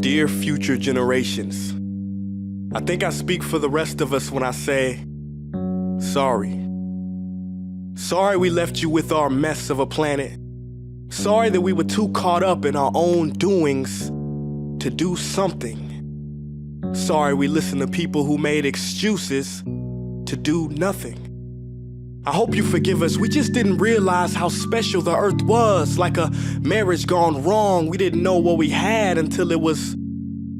Dear future generations, I think I speak for the rest of us when I say, sorry. Sorry we left you with our mess of a planet. Sorry that we were too caught up in our own doings to do something. Sorry we listened to people who made excuses to do nothing. I hope you forgive us. We just didn't realize how special the earth was. Like a marriage gone wrong, we didn't know what we had until it was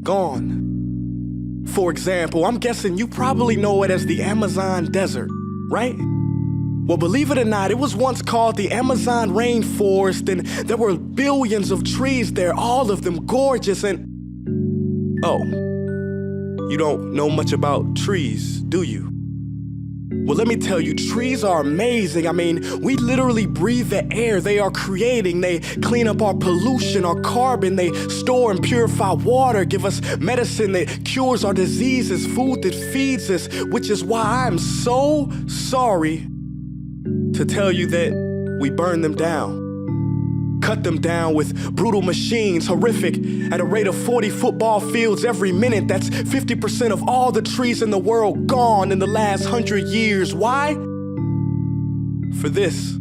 gone. For example, I'm guessing you probably know it as the Amazon desert, right? Well, believe it or not, it was once called the Amazon rainforest, and there were billions of trees there, all of them gorgeous, and... Oh, you don't know much about trees, do you? Well, let me tell you, trees are amazing. I mean, we literally breathe the air they are creating. They clean up our pollution, our carbon. They store and purify water, give us medicine that cures our diseases, food that feeds us, which is why I'm so sorry to tell you that we burn them down. Cut them down with brutal machines, horrific, at a rate of 40 football fields every minute. That's 50% of all the trees in the world gone in the last 100 years. Why? For this.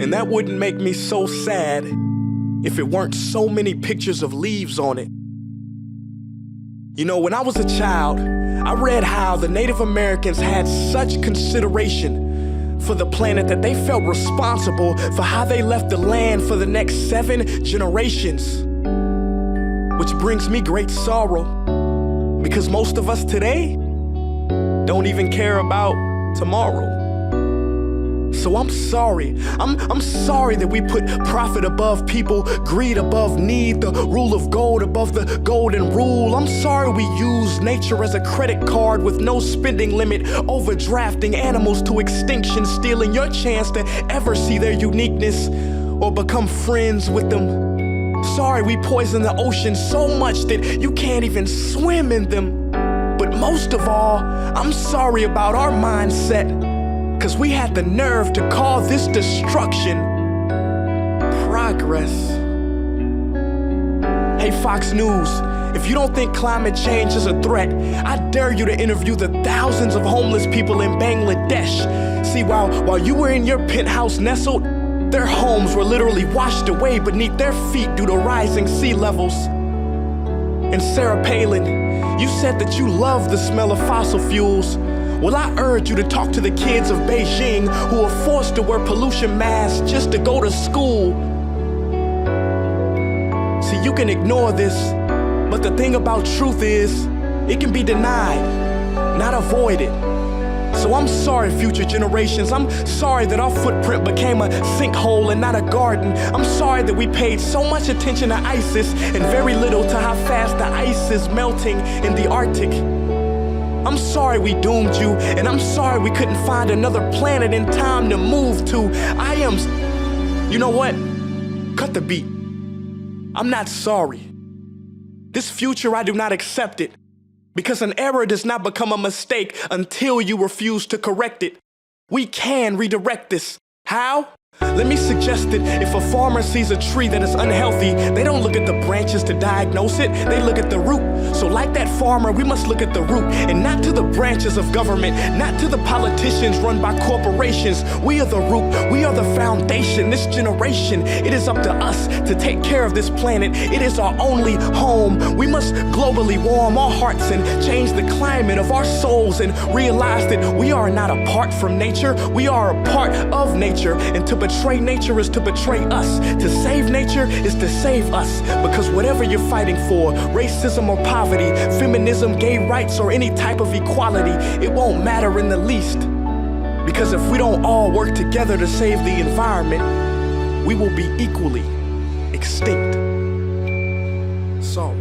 And that wouldn't make me so sad if it weren't so many pictures of leaves on it. You know, when I was a child, I read how the Native Americans had such consideration for the planet that they felt responsible for how they left the land for the next 7 generations. Which brings me great sorrow, because most of us today don't even care about tomorrow. So I'm sorry. I'm sorry that we put profit above people, greed above need, the rule of gold above the golden rule. I'm sorry we use nature as a credit card with no spending limit, overdrafting animals to extinction, stealing your chance to ever see their uniqueness or become friends with them. Sorry we poison the ocean so much that you can't even swim in them. But most of all, I'm sorry about our mindset, 'cause we had the nerve to call this destruction progress. Hey Fox News, if you don't think climate change is a threat, I dare you to interview the thousands of homeless people in Bangladesh. See, while you were in your penthouse nestled, their homes were literally washed away beneath their feet due to rising sea levels. And Sarah PALIN, you said that you love the smell of fossil fuels. Well, I urge you to talk to the kids of Beijing who are forced to wear pollution masks just to go to school. See, you can ignore this, but the thing about truth is, it can be denied, not avoided. So I'm sorry, future generations. I'm sorry that our footprint became a sinkhole and not a garden. I'm sorry that we paid so much attention to ISIS and very little to how fast the ice is melting in the Arctic. I'm sorry we doomed you, and I'm sorry we couldn't find another planet in time to move to. You know what? Cut the beat. I'm not sorry. This future, I do not accept it, because an error does not become a mistake until you refuse to correct it. We can redirect this. How? Let me suggest that if a farmer sees a tree that is unhealthy, they don't look at the branches to diagnose it, they look at the root. So like that farmer, we must look at the root, and not to the branches of government, not to the politicians run by corporations. We are the root, we are the foundation. This generation, it is up to us to take care of this planet. It is our only home. We must globally warm our hearts and change the climate of our souls and realize that we are not apart from nature, we are a part of nature. And to betray nature is to betray us. To save nature is to save us. Because whatever you're fighting for, racism or poverty, feminism, gay rights, or any type of equality, it won't matter in the least. Because if we don't all work together to save the environment, we will be equally extinct. Sorry.